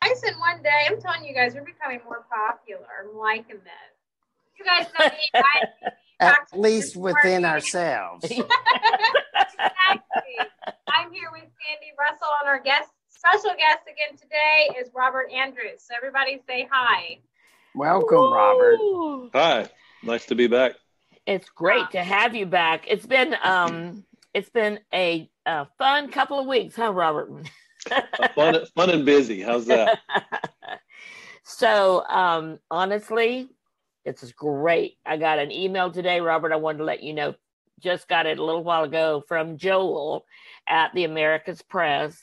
twice in one day. I'm telling you guys, we're becoming more popular. I'm liking this. You guys know me. At least within ourselves. Exactly. I'm here with Sandy Russell, and our special guest again today is Robert Andrews. So everybody say hi. Welcome, Robert. Hi, nice to be back. It's great to have you back. It's been a fun couple of weeks, huh, Robert? Fun and busy. How's that? So honestly, it's great. I got an email today, Robert. I wanted to let you know, just got it a little while ago from Joel at the America's Press.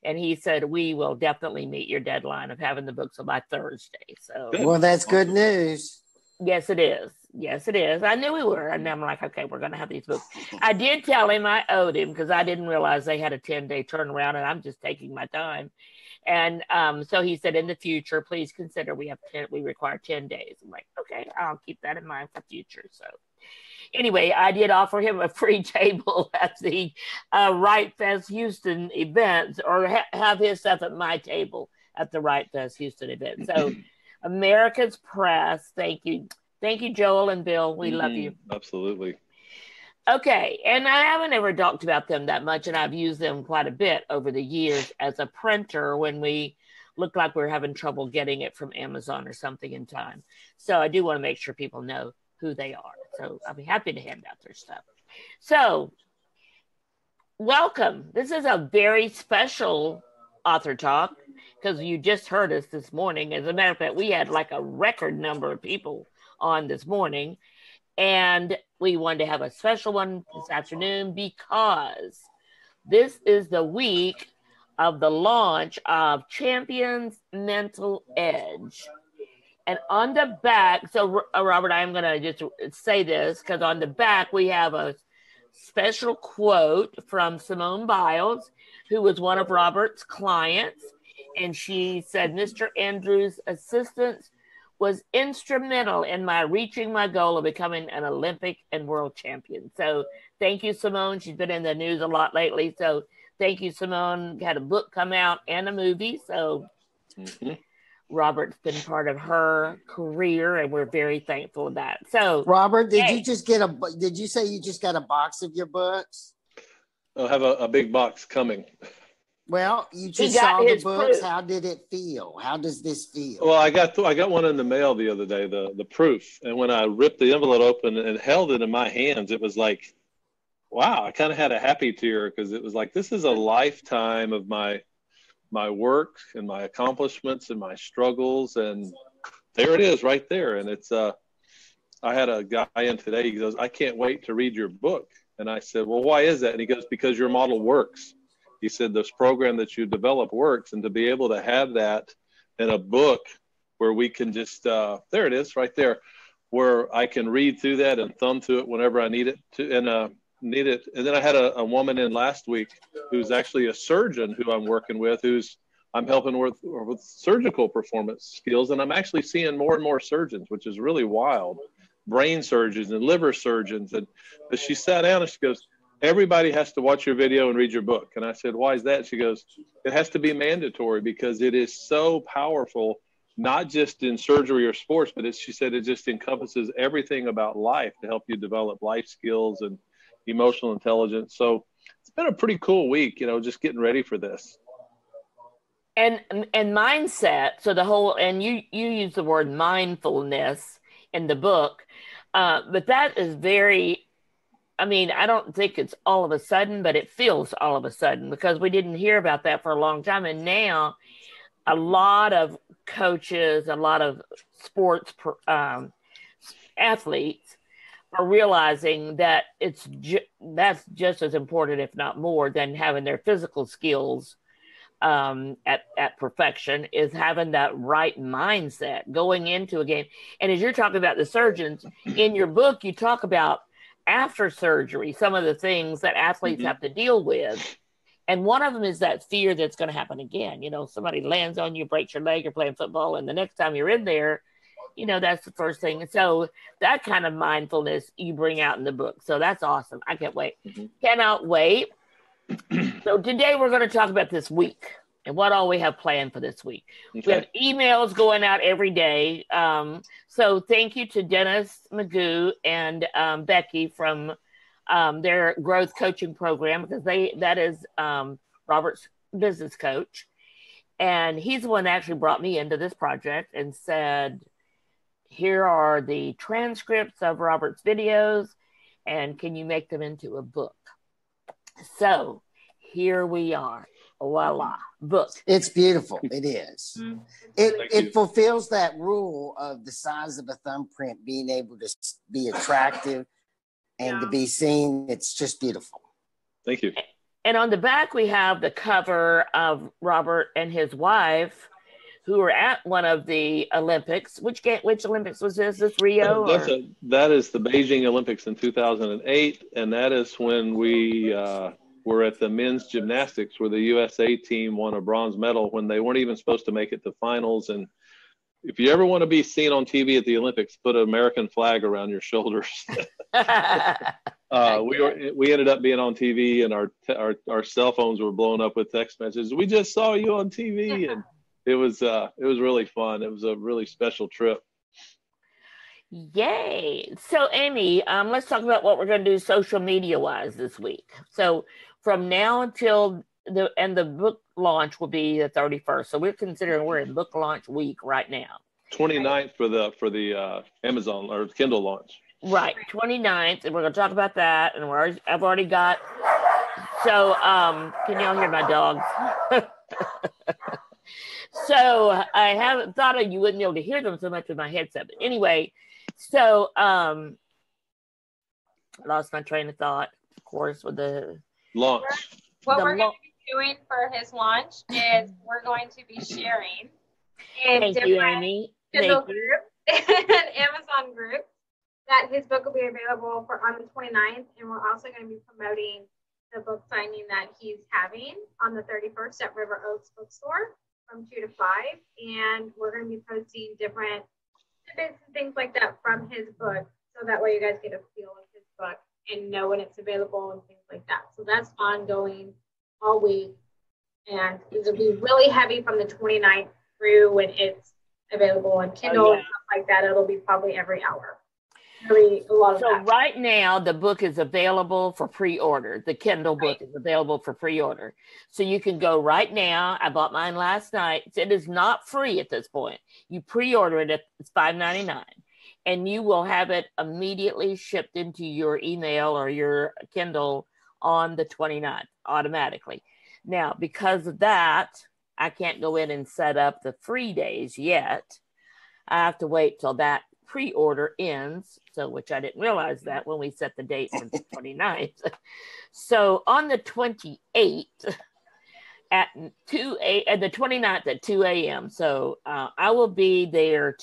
And he said, we will definitely meet your deadline of having the books by Thursday. So, well, that's good news. Yes, it is. Yes, it is. I knew we were. And I'm like, okay, we're going to have these books. I did tell him I owed him because I didn't realize they had a 10-day turnaround and I'm just taking my time. And so he said, in the future, please consider we require 10 days. I'm like, okay, I'll keep that in mind for future. So anyway, I did offer him a free table at the Write Fest Houston event, or have his stuff at my table at the Write Fest Houston event. So America's Press, thank you. Thank you, Joel and Bill. We love you. Absolutely. Okay, and I haven't ever talked about them that much, and I've used them quite a bit over the years as a printer when we looked like we were having trouble getting it from Amazon or something in time. So I do want to make sure people know who they are. So I'll be happy to hand out their stuff. So welcome. This is a very special author talk because you just heard us this morning. As a matter of fact, we had like a record number of people on this morning. And we wanted to have a special one this afternoon because this is the week of the launch of Champions Mental Edge. And on the back, so Robert, I'm going to just say this because on the back we have a special quote from Simone Biles, who was one of Robert's clients. And she said, Mr. Andrews' assistance was instrumental in my reaching my goal of becoming an Olympic and world champion. So thank you, Simone. She's been in the news a lot lately. So thank you, Simone. Had a book come out and a movie. So Robert's been part of her career, and we're very thankful for that. So Robert, did you say you just got a box of your books? I'll have a big box coming. Well, you just saw the books. Proof. How did it feel? How does this feel? Well, I got one in the mail the other day, the proof. And when I ripped the envelope open and held it in my hands, it was like, wow, I kind of had a happy tear because it was like, this is a lifetime of my work and my accomplishments and my struggles. And there it is right there. And it's, I had a guy in today, he goes, I can't wait to read your book. And I said, well, why is that? And he goes, because your model works. He said, this program that you develop works, and to be able to have that in a book where we can just, there it is right there, where I can read through that and thumb through it whenever I need it to, and need it. And then I had a woman in last week who's actually a surgeon who I'm working with, I'm helping with surgical performance skills. And I'm actually seeing more and more surgeons, which is really wild, brain surgeons and liver surgeons. And she sat down and she goes, everybody has to watch your video and read your book. And I said, why is that? She goes, it has to be mandatory because it is so powerful, not just in surgery or sports, but she said it just encompasses everything about life to help you develop life skills and emotional intelligence. So it's been a pretty cool week, just getting ready for this. And mindset. So the whole, and you use the word mindfulness in the book, but that is very, I don't think it's all of a sudden, but it feels all of a sudden because we didn't hear about that for a long time. And now a lot of coaches, a lot of sports athletes are realizing that that's just as important, if not more, than having their physical skills at perfection, is having that right mindset going into a game. And as you're talking about the surgeons, in your book, you talk about after surgery, some of the things that athletes have to deal with. And one of them is that fear that's going to happen again. Somebody lands on you, breaks your leg, you're playing football, and the next time you're in there, that's the first thing. So that kind of mindfulness you bring out in the book. So that's awesome. I can't wait. Cannot wait. So today we're going to talk about this week. and what all we have planned for this week. Okay. We have emails going out every day. So thank you to Dennis Magoo and Becky from their growth coaching program, because that is Robert's business coach. And he's the one that actually brought me into this project and said, here are the transcripts of Robert's videos, and can you make them into a book? So here we are. Voila, book. It's beautiful. It is. Mm-hmm. It fulfills that rule of the size of a thumbprint being able to be attractive and to be seen. It's just beautiful. Thank you. And on the back, we have the cover of Robert and his wife, who were at one of the Olympics. Which Olympics was this? This Rio? That is the Beijing Olympics in 2008, and that is when we were at the men's gymnastics, where the USA team won a bronze medal when they weren't even supposed to make it to finals. And if you ever want to be seen on TV at the Olympics, put an American flag around your shoulders. We ended up being on TV, and our cell phones were blown up with text messages. We just saw you on TV, and it was really fun. It was a really special trip. Yay! So Amy, let's talk about what we're going to do social media wise this week. So from now until the book launch will be the 31st. So we're considering we're in book launch week right now. 29th for the Amazon or Kindle launch. Right, 29th, and we're going to talk about that. And I've already got. So can y'all hear my dogs? So I thought you wouldn't be able to hear them so much with my headset. But anyway, so lost my train of thought, of course, with the launch. What we're going to be doing for his launch is we're going to be sharing in different Kindle groups and Amazon groups that his book will be available for on the 29th. And we're also going to be promoting the book signing that he's having on the 31st at River Oaks Bookstore from 2 to 5. And we're going to be posting different tidbits and things like that from his book. So that way you guys get a feel of his book and know when it's available and things like that. So that's ongoing all week. And it'll be really heavy from the 29th through when it's available on Kindle and stuff like that. It'll be probably every hour. Really a lot of that. Right now, the book is available for pre-order. The Kindle book is available for pre-order. So you can go right now. I bought mine last night. It is not free at this point. You pre-order it, it's $5.99. And you will have it immediately shipped into your email or your Kindle on the 29th automatically. Now, because of that, I can't go in and set up the free days yet. I have to wait till that pre-order ends, so which I didn't realize that when we set the date for the 29th. So on the 28th at the 29th at 2 a.m. So I will be there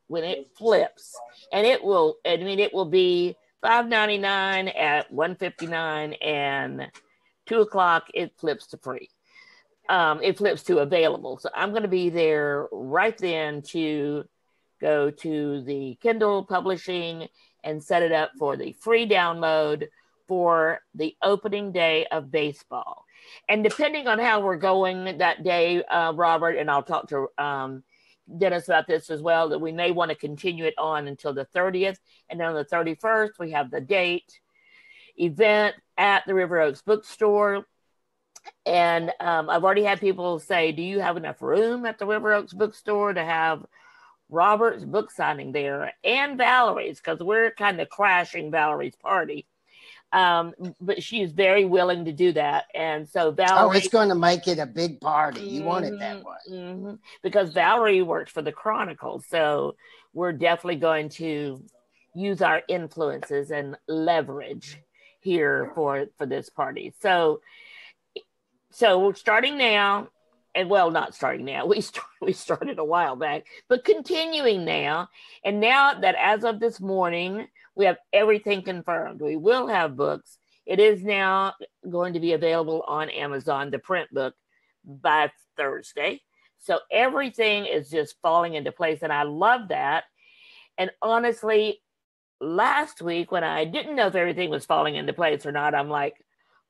when it flips, and it will be $5.99 at $159, and 2 o'clock it flips to free. It flips to available. So I'm going to be there right then to go to the Kindle publishing and set it up for the free download for the opening day of baseball. And depending on how we're going that day, Robert, and I'll talk to Dennis about this as well, that we may want to continue it on until the 30th. And then on the 31st, we have the date event at the River Oaks Bookstore. And I've already had people say, do you have enough room at the River Oaks Bookstore to have Robert's book signing there and Valerie's, because we're kind of crashing Valerie's party. But she's very willing to do that. And so Valerie... it's going to make it a big party. You want it that way. Mm-hmm. Because Valerie works for the Chronicle. So we're definitely going to use our influences and leverage here for this party. So we're starting now. And well, not starting now. We started a while back, but continuing now. And now that as of this morning, we have everything confirmed. We will have books. It is now going to be available on Amazon, the print book, by Thursday. So everything is just falling into place. And I love that. And honestly, last week when I didn't know if everything was falling into place or not, I'm like,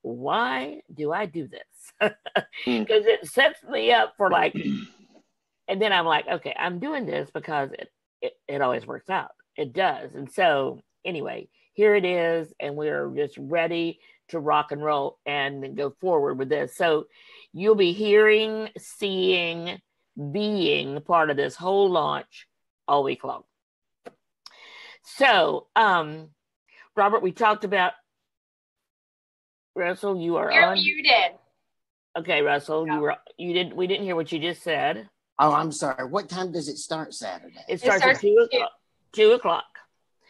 why do I do this? Because it sets me up for like, and then I'm like, okay, I'm doing this because it always works out. It does. And so anyway, here it is. And we're just ready to rock and roll and go forward with this. So you'll be hearing, seeing, being part of this whole launch all week long. So, Robert, we talked about Russell. You're on. Muted. Okay, Russell, we didn't hear what you just said. Oh, I'm sorry. What time does it start Saturday? It starts at 2 o'clock. 2 o'clock.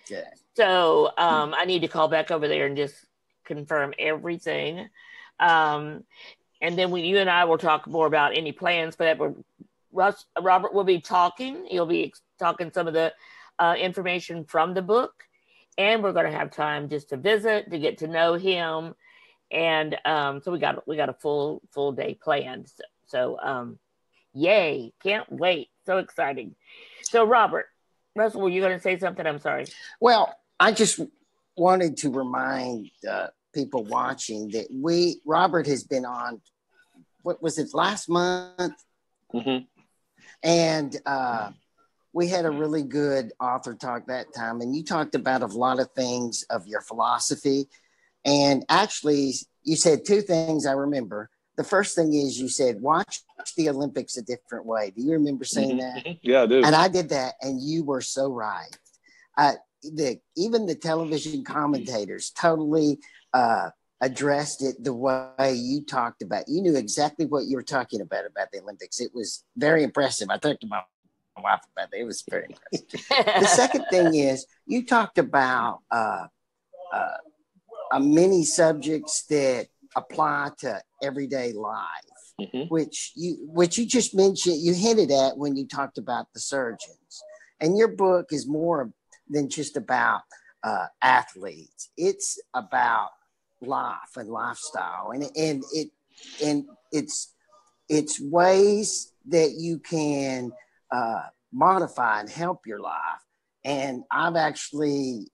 Okay. So I need to call back over there and just confirm everything. And then you and I will talk more about any plans for that. But Robert will be talking. He'll be talking some of the information from the book. And we're going to have time just to visit, to get to know him. And so we got a full day planned. So yay, can't wait. So exciting. So Russell, were you going to say something? I'm sorry. Well, I just wanted to remind people watching that Robert has been on, what was it, last month? Mm-hmm. And we had a really good author talk that time. And you talked about a lot of things of your philosophy. And actually, you said two things I remember. The first thing is you said, watch the Olympics a different way. Do you remember saying that? Yeah, I do. And I did that, and you were so right. Even the television commentators totally addressed it the way you talked about. You knew exactly what you were talking about the Olympics. It was very impressive. I talked to my wife about it. It was very impressive. The second thing is you talked about many subjects that apply to everyday life, which you just mentioned, you hinted at when you talked about the surgeons. And your book is more than just about athletes. It's about life and lifestyle, and it's ways that you can modify and help your life. And I'm going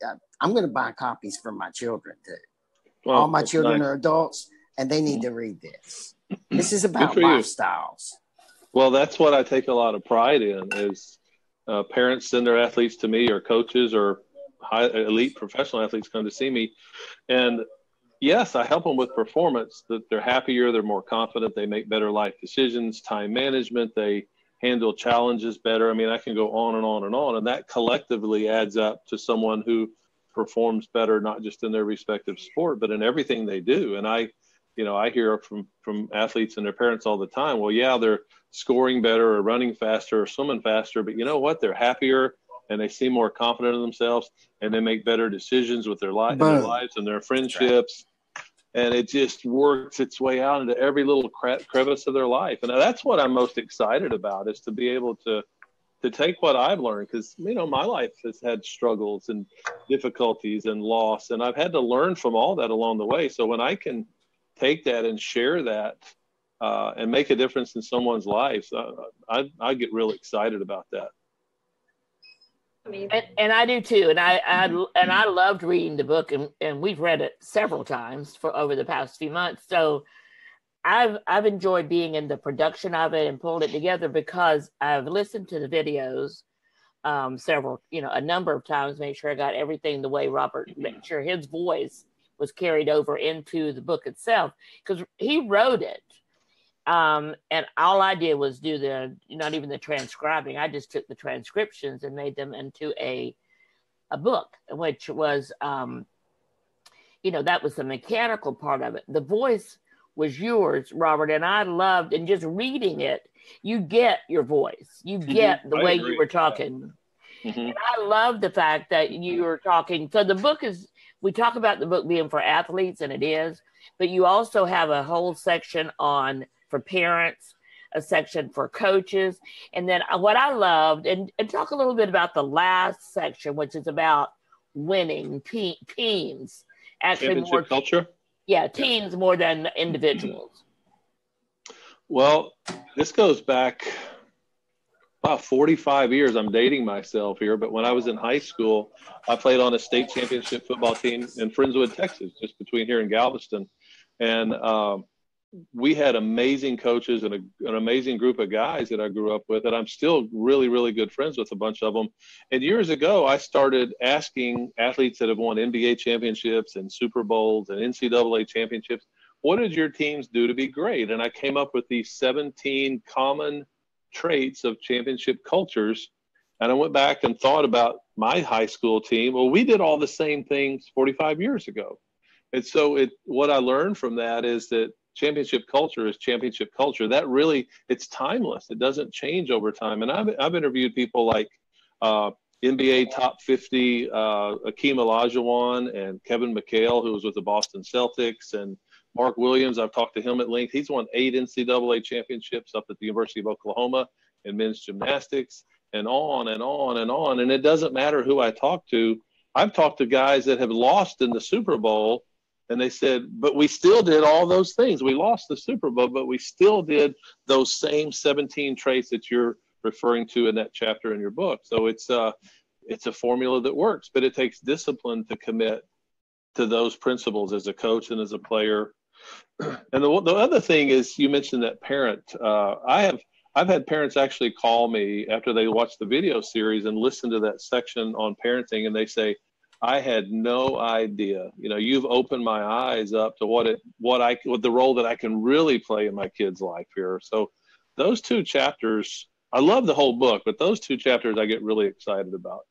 to buy copies for my children too. Well, all my children are adults, and they need to read this. This is about lifestyles. Well, that's what I take a lot of pride in is parents send their athletes to me, or coaches or elite professional athletes come to see me. And yes, I help them with performance, that they're happier, they're more confident, they make better life decisions, time management, they handle challenges better. I mean, I can go on and on and on. And that collectively adds up to someone who performs better, not just in their respective sport, but in everything they do. And I hear from athletes and their parents all the time, well, yeah, they're scoring better or running faster or swimming faster, but you know what? They're happier and they seem more confident in themselves, and they make better decisions with their lives and their friendships. And it just works its way out into every little crevice of their life. And that's what I'm most excited about, is to be able to take what I've learned, because, my life has had struggles and difficulties and loss, and I've had to learn from all that along the way. So when I can take that and share that and make a difference in someone's life, I get really excited about that. And I do too. And I loved reading the book, and we've read it several times over the past few months. So I've enjoyed being in the production of it and pulled it together, because I've listened to the videos a number of times, make sure I got everything the way Robert, make sure his voice was carried over into the book itself, because he wrote it. And all I did was do not even the transcribing. I just took the transcriptions and made them into a book, which was, that was the mechanical part of it. The voice was yours, Robert, and I loved, and just reading it, you get your voice, you get the way you were talking. And I love the fact that you were talking. So the book we talk about the book being for athletes, and it is, but you also have a whole section for parents, a section for coaches. And then what I loved, and talk a little bit about the last section, which is about winning teams. Actually, championship culture. Yeah, teams more than individuals. Well, this goes back about 45 years. I'm dating myself here, but when I was in high school, I played on a state championship football team in Friendswood, Texas, just between here and Galveston. And we had amazing coaches and an amazing group of guys that I grew up with, and I'm still really, really good friends with a bunch of them. And years ago, I started asking athletes that have won NBA championships and Super Bowls and NCAA championships, what did your teams do to be great? And I came up with these 17 common traits of championship cultures. And I went back and thought about my high school team. Well, we did all the same things 45 years ago. And so what I learned from that is that championship culture is championship culture. That really, it's timeless. It doesn't change over time. And I've interviewed people like NBA top 50, Akeem Olajuwon and Kevin McHale, who was with the Boston Celtics, and Mark Williams. I've talked to him at length. He's won 8 NCAA championships up at the University of Oklahoma in men's gymnastics, and on and on and on. And it doesn't matter who I talk to. I've talked to guys that have lost in the Super Bowl, and they said, but we still did all those things. We lost the Super Bowl, but we still did those same 17 traits that you're referring to in that chapter in your book. So it's a formula that works, but it takes discipline to commit to those principles as a coach and as a player. And the other thing is, you mentioned that parent. I've had parents actually call me after they watch the video series and listen to that section on parenting, and they say, I had no idea. You know, you've opened my eyes up to what the role that I can really play in my kid's life here. So those 2 chapters, I love the whole book, but those 2 chapters I get really excited about.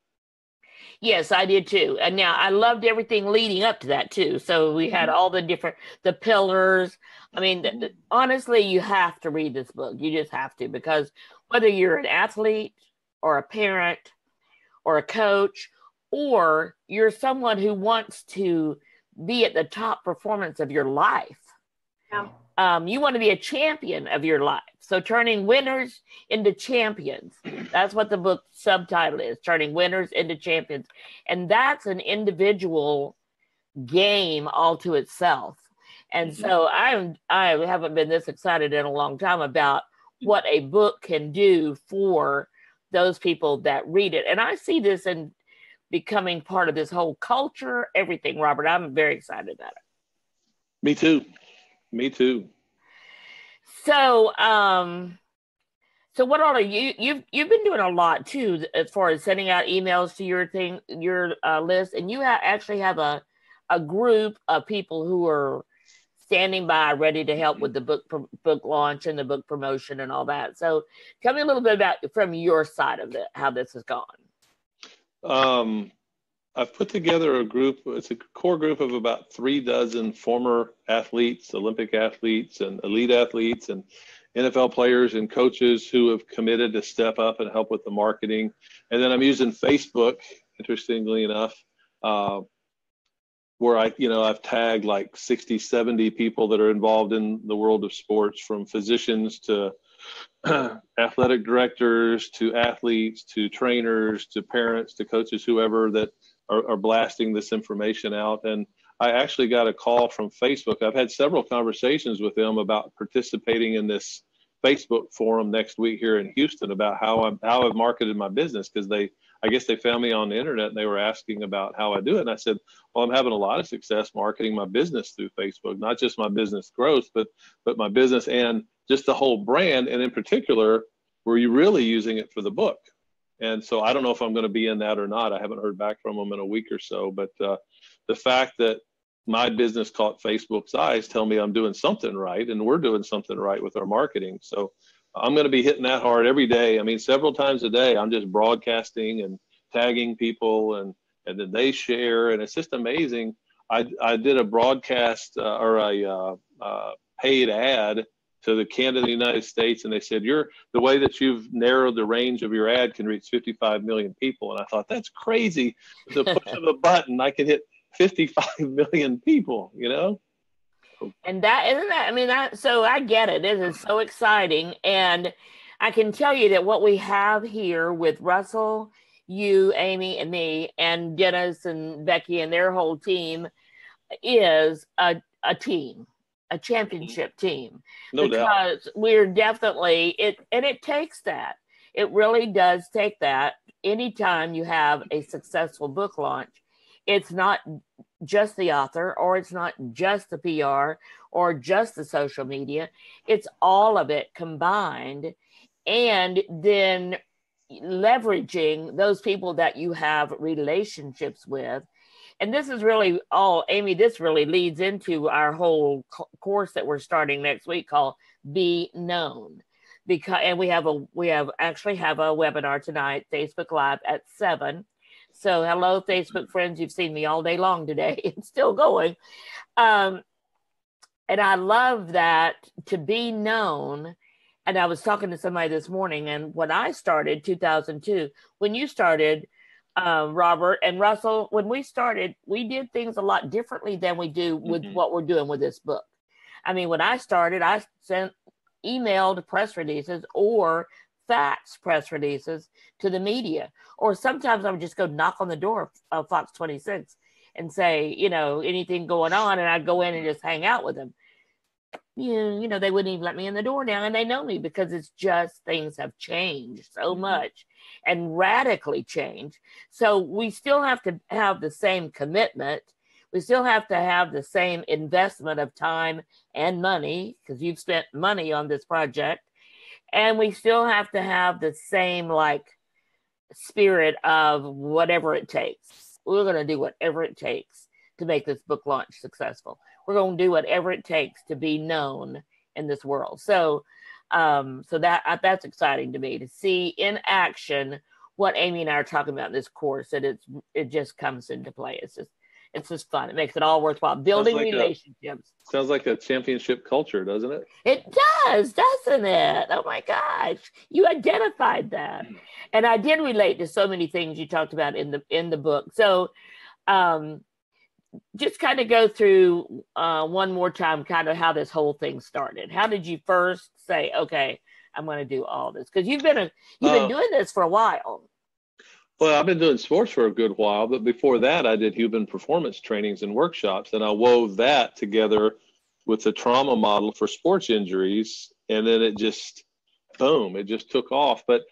Yes, I did too. And now I loved everything leading up to that too. So we had all the pillars. I mean, honestly, you have to read this book. You just have to, because whether you're an athlete or a parent or a coach, or you're someone who wants to be at the top performance of your life, you want to be a champion of your life. So turning winners into champions. That's what the book subtitle is, Turning Winners into Champions. And that's an individual game all to itself. And so I haven't been this excited in a long time about what a book can do for those people that read it. And I see this in becoming part of this whole culture, everything, Robert. I'm very excited about it. Me too. So, so what all are you've been doing a lot too, as far as sending out emails to your list, and you actually have a group of people who are standing by, ready to help with the book launch and the book promotion and all that. So, tell me a little bit about from your side of it, how this has gone. I've put together a group. It's a core group of about 36 former athletes, Olympic athletes and elite athletes and NFL players and coaches who have committed to step up and help with the marketing. And then I'm using Facebook, interestingly enough, where I've tagged like 60, 70 people that are involved in the world of sports, from physicians to athletic directors to athletes to trainers to parents to coaches, whoever that are blasting this information out. And I actually got a call from Facebook. I've had several conversations with them about participating in this Facebook forum next week here in Houston about how I've marketed my business, because I guess they found me on the internet and they were asking about how I do it. And I said, well, I'm having a lot of success marketing my business through Facebook, not just my business growth, but my business and just the whole brand. And in particular, were you really using it for the book? And so I don't know if I'm going to be in that or not. I haven't heard back from them in a week or so. But the fact that my business caught Facebook's eyes tell me I'm doing something right, and we're doing something right with our marketing. So I'm going to be hitting that hard every day. I mean, several times a day, I'm just broadcasting and tagging people, and then they share. And it's just amazing. I did a broadcast or a paid ad to the Canada, the United States, and they said, the way that you've narrowed the range of your ad can reach 55 million people. And I thought, that's crazy. With the push of a button, I can hit 55 million people, And so I get it. It is so exciting. And I can tell you that what we have here with Russell, you, Amy, and me, and Dennis and Becky and their whole team is a team. A championship team. No doubt. Because we're definitely it takes that. It really does take that anytime you have a successful book launch. it's not just the author, or it's not just the PR, or just the social media. It's all of it combined. And then leveraging those people that you have relationships with. And this is really all, Amy, this really leads into our whole course that we're starting next week called Be Known. And we actually have a webinar tonight, Facebook Live at 7. So hello, Facebook friends. You've seen me all day long today. It's still going. And I love that, to be known. And I was talking to somebody this morning, and when I started 2002, when you started, Robert and Russell, when we started, we did things a lot differently than we do with what we're doing with this book. I mean, when I started, I emailed press releases or fax press releases to the media. Or sometimes I would just go knock on the door of Fox 26 and say, anything going on, and I'd go in and just hang out with them. They wouldn't even let me in the door now, and they know me, because it's just, things have changed so much and radically changed. So we still have to have the same commitment. We still have to have the same investment of time and money, because you've spent money on this project. And we still have to have the same spirit of whatever it takes. We're going to do whatever it takes to make this book launch successful. We're going to do whatever it takes to be known in this world. So that's exciting to me, to see in action what Amy and I are talking about in this course, that it just comes into play. It's just fun. It makes it all worthwhile. Building relationships. Sounds like a championship culture, doesn't it? It does, doesn't it? Oh my gosh, you identified that. And I did relate to so many things you talked about in the book. So just kind of go through one more time kind of how this whole thing started. How did you first say, okay, I'm going to do all this? Because you've been doing this for a while. Well, I've been doing sports for a good while, but before that, I did human performance trainings and workshops, and I wove that together with the trauma model for sports injuries, and then it just, boom, it just took off. But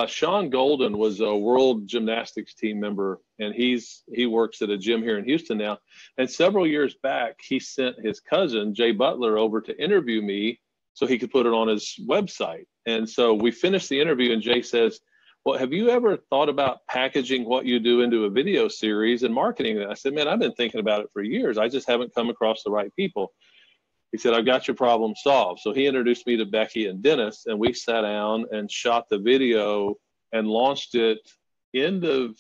Sean Golden was a world gymnastics team member, and he works at a gym here in Houston now. And several years back, he sent his cousin, Jay Butler, over to interview me so he could put it on his website. And so we finished the interview, and Jay says, well, have you ever thought about packaging what you do into a video series and marketing it? I said, man, I've been thinking about it for years. I just haven't come across the right people. He said, I've got your problem solved. So he introduced me to Becky and Dennis, and we sat down and shot the video and launched it end of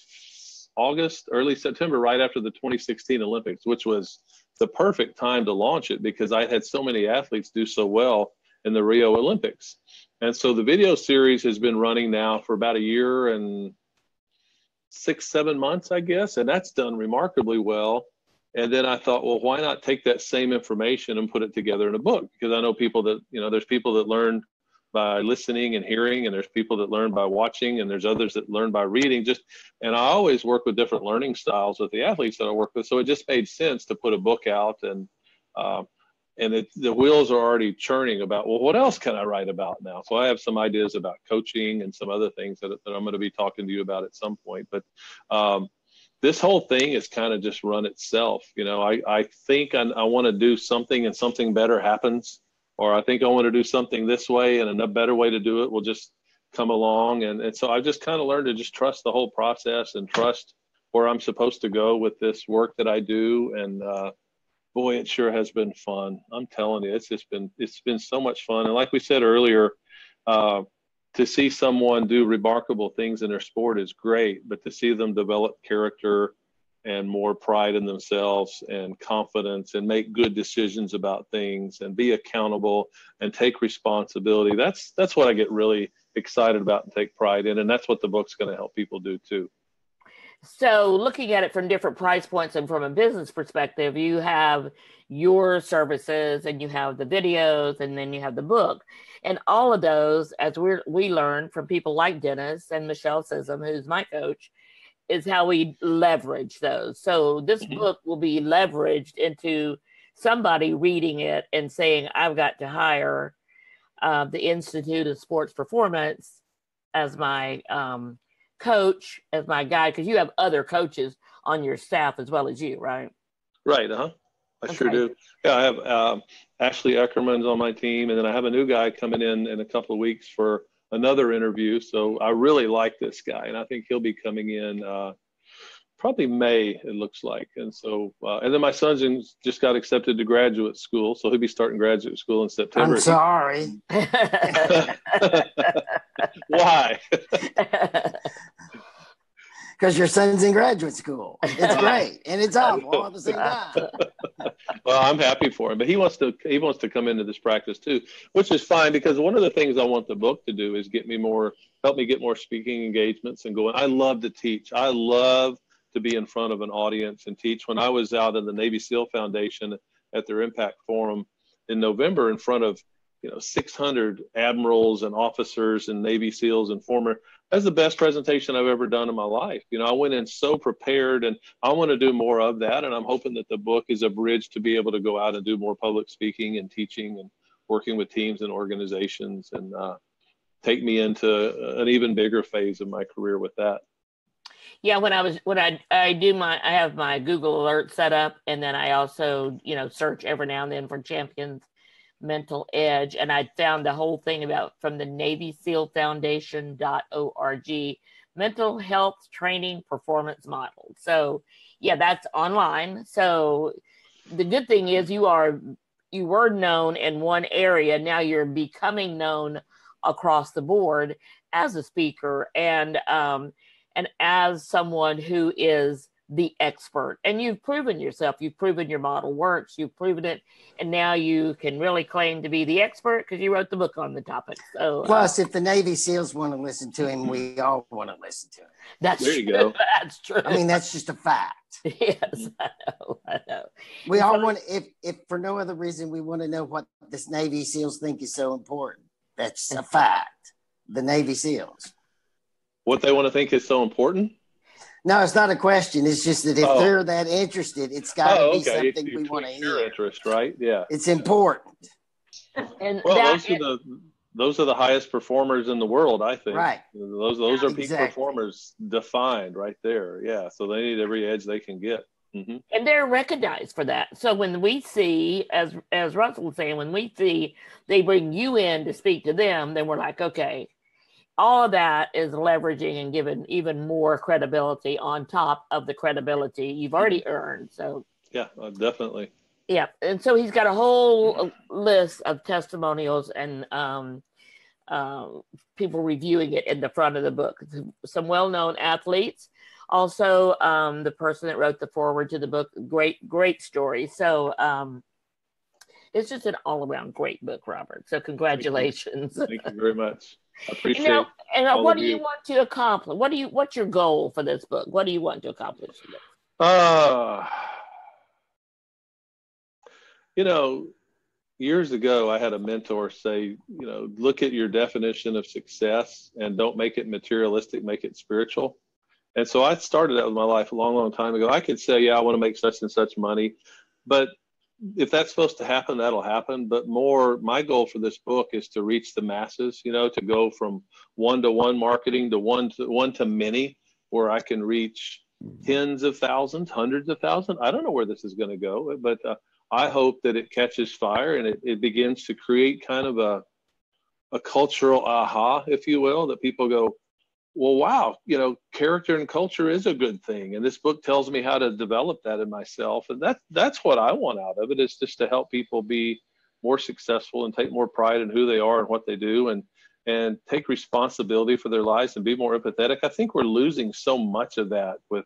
August, early September, right after the 2016 Olympics, which was the perfect time to launch it because I had so many athletes do so well in the Rio Olympics. And so the video series has been running now for about a year and 6-7 months, I guess, and that's done remarkably well. And then I thought, well, why not take that same information and put it together in a book? Because I know people that, there's people that learn by listening and hearing, and there's people that learn by watching, and there's others that learn by reading. And I always work with different learning styles with the athletes that I work with. So it just made sense to put a book out, and the wheels are already churning about, well, what else can I write about now? So I have some ideas about coaching and some other things that I'm going to be talking to you about at some point. But this whole thing has kind of just run itself. I think I want to do something and something better happens, or I think I want to do something this way and a better way to do it will just come along. And so I just kind of learned to just trust the whole process and trust where I'm supposed to go with this work that I do. And boy, it sure has been fun. I'm telling you, it's been so much fun. And like we said earlier, to see someone do remarkable things in their sport is great, but to see them develop character and more pride in themselves and confidence and make good decisions about things and be accountable and take responsibility, that's what I get really excited about and take pride in. And that's what the book's going to help people do too. So looking at it from different price points and from a business perspective, you have your services and you have the videos and then you have the book. And all of those, as we learn from people like Dennis and Michelle Sissom, who's my coach, is how we leverage those. So this book will be leveraged into somebody reading it and saying, I've got to hire the Institute of Sports Performance as my coach as my guide, because you have other coaches on your staff as well as you, right? Right. I sure do. Yeah, I have Ashley Eckerman's on my team, and then I have a new guy coming in a couple of weeks for another interview. So I really like this guy, and I think he'll be coming in probably May, it looks like. And so, and then my son's just got accepted to graduate school, so he'll be starting graduate school in September. I'm sorry. Why? Because your son's in graduate school. It's great, and it's awful all at the same time. Well, I'm happy for him, but he wants to come into this practice too, which is fine, because one of the things I want the book to do is help me get more speaking engagements and going. I love to teach. I love to be in front of an audience and teach. When I was out in the Navy SEAL Foundation at their Impact Forum in November in front of 600 admirals and officers and Navy SEALs and that's the best presentation I've ever done in my life. I went in so prepared, and I want to do more of that. And I'm hoping that the book is a bridge to be able to go out and do more public speaking and teaching and working with teams and organizations, and take me into an even bigger phase of my career with that. Yeah, I have my Google alert set up, and then I also, search every now and then for Champions Mental Edge, and I found the whole thing from the Navy SEAL Foundation.org, mental health training performance model. So yeah, that's online. So the good thing is you were known in one area. Now you're becoming known across the board as a speaker and as someone who is the expert. And you've proven yourself. You've proven your model works. You've proven it. And now you can really claim to be the expert because you wrote the book on the topic. So plus, if the Navy SEALs want to listen to him, we all want to listen to him. There you go. That's true. I mean, that's just a fact. Yes, I know. We all want, if for no other reason, we want to know what this Navy SEALs think is so important. That's a fact. The Navy SEALs. What they want to think is so important? No, it's not a question. It's just that if they're that interested, it's got to be something we want to hear. Interest, right? Yeah, it's important. And those are the highest performers in the world, I think. Right. Those are peak performers defined right there. Yeah. So they need every edge they can get. Mm-hmm. And they're recognized for that. So when we see, as Russell was saying, when we see they bring you in to speak to them, then we're like, okay, all of that is leveraging and giving even more credibility on top of the credibility you've already earned. So yeah, definitely. Yeah. And so he's got a whole list of testimonials and people reviewing it in the front of the book. Some well-known athletes. Also, the person that wrote the foreword to the book, great story. So it's just an all-around great book, Robert. So congratulations. Thank you very much. I appreciate it. And what do you want to accomplish? What's your goal for this book? What do you want to accomplish? Years ago, I had a mentor say, look at your definition of success and don't make it materialistic, make it spiritual. And so I started that with my life a long, long time ago. I could say, yeah, I want to make such and such money, but if that's supposed to happen, that'll happen. But my goal for this book is to reach the masses, to go from one-to-one marketing to one to many, where I can reach tens of thousands, hundreds of thousands. I don't know where this is going to go, but I hope that it catches fire and it begins to create kind of a cultural aha, if you will, that people go, well, wow, character and culture is a good thing. And this book tells me how to develop that in myself. And that's what I want out of it, is just to help people be more successful and take more pride in who they are and what they do, and take responsibility for their lives and be more empathetic. I think we're losing so much of that with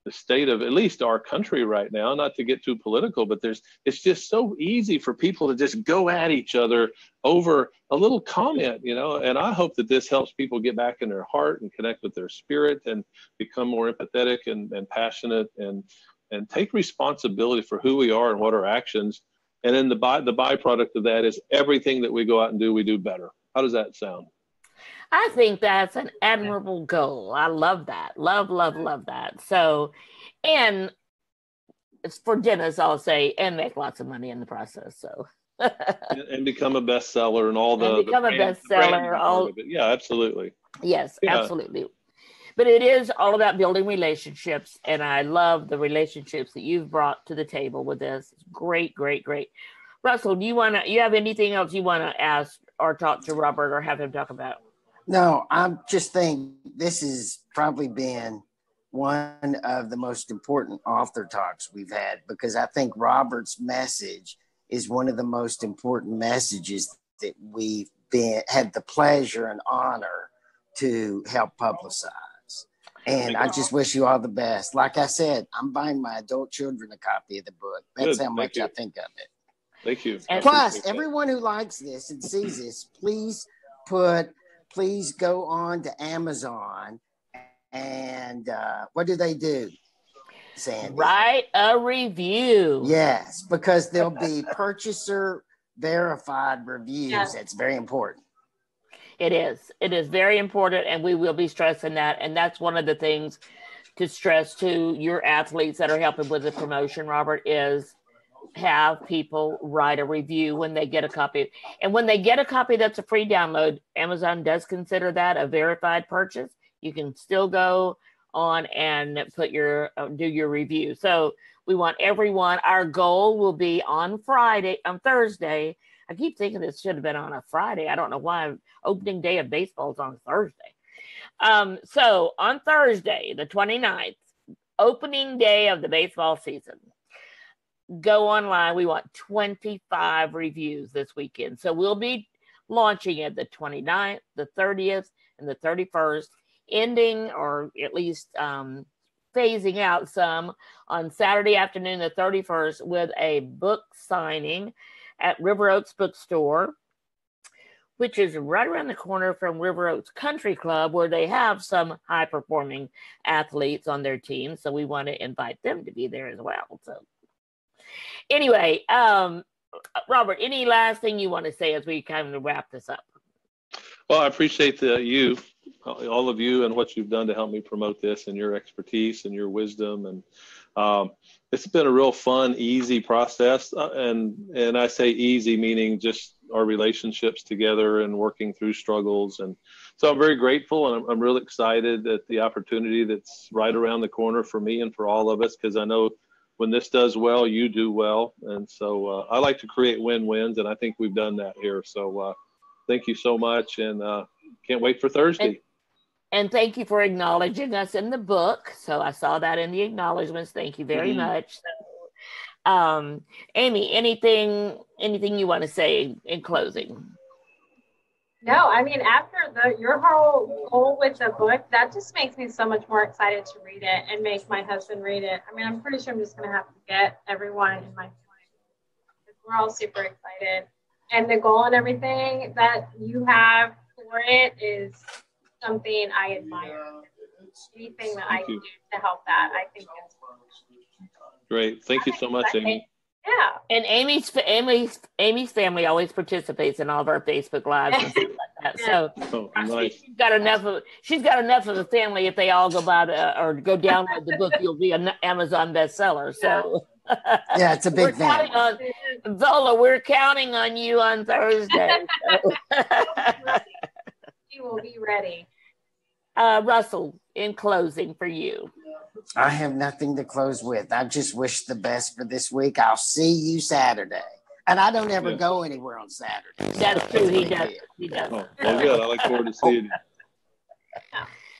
the state of at least our country right now, not to get too political, but it's just so easy for people to just go at each other over a little comment, and I hope that this helps people get back in their heart and connect with their spirit and become more empathetic and passionate and take responsibility for who we are and what our actions. And then the byproduct of that is everything that we go out and do, we do better. How does that sound? I think that's an admirable goal. I love that. Love that. So, and it's for Dennis, I'll say, and make lots of money in the process. So, and become a bestseller and all the become a bestseller. Yeah, absolutely. Yes, yeah. Absolutely. But it is all about building relationships, and I love the relationships that you've brought to the table with this. It's great, great, great. Russell, you have anything else you want to ask or talk to Robert or have him talk about? No, I'm just thinking this has probably been one of the most important author talks we've had, because I think Robert's message is one of the most important messages that we've had the pleasure and honor to help publicize. And I just wish you all the best. Like I said, I'm buying my adult children a copy of the book. That's how much I think of it. Thank you. And plus, everyone who likes this and sees this, please go on to Amazon and what do they do, Sandy? Write a review. Yes, because there'll be purchaser verified reviews. Yes. That's very important. It is. It is very important, and we will be stressing that. And that's one of the things to stress to your athletes that are helping with the promotion, Robert, is have people write a review when they get a copy. And when they get a copy that's a free download, Amazon does consider that a verified purchase. You can still go on and put do your review. So we want everyone. Our goal will be on Thursday. I keep thinking this should have been on a Friday. I don't know why. Opening day of baseball is on Thursday. So on Thursday, the 29th, opening day of the baseball season, go online. We want 25 reviews this weekend. So we'll be launching it the 29th, the 30th, and the 31st, ending or at least phasing out some on Saturday afternoon, the 31st, with a book signing at River Oaks Bookstore, which is right around the corner from River Oaks Country Club, where they have some high-performing athletes on their team. So we want to invite them to be there as well. So anyway, Robert, any last thing you want to say as we kind of wrap this up? Well, I appreciate all of you, and what you've done to help me promote this, and your expertise and your wisdom. And it's been a real fun, easy process. And I say easy, meaning just our relationships together and working through struggles. And so I'm very grateful, and I'm really excited at the opportunity that's right around the corner for me and for all of us, because I know when this does well, you do well. And so I like to create win-wins, and I think we've done that here. So thank you so much, and can't wait for Thursday. And thank you for acknowledging us in the book. So I saw that in the acknowledgments. Thank you very much. So, Amy, anything you want to say in closing? No, I mean, after your whole goal with the book, that just makes me so much more excited to read it and make my husband read it. I mean, I'm pretty sure I'm just going to have to get everyone in my family. We're all super excited. And the goal and everything that you have for it is something I admire. Anything that I can do to help that, I think is great. Thank you so much, Amy. Yeah. And Amy's family always participates in all of our Facebook lives and stuff like that. So nice. She's got enough of a family. If they all go by or go download the book, you'll be an Amazon bestseller. So yeah, it's a big thing. Zola, we're counting on you on Thursday. You will be ready. Russell, in closing for you. I have nothing to close with. I just wish the best for this week. I'll see you Saturday. And I don't ever go anywhere on Saturday. That's true. He does. He does. Oh, well, good. I look forward to seeing you.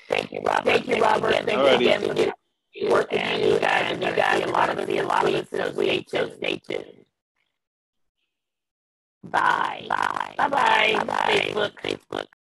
Thank you, Robert. Thank you, Robert. Thank you again for working with you guys. And you guys a lot of tweets, so stay tuned. Bye. Bye. Bye. Facebook.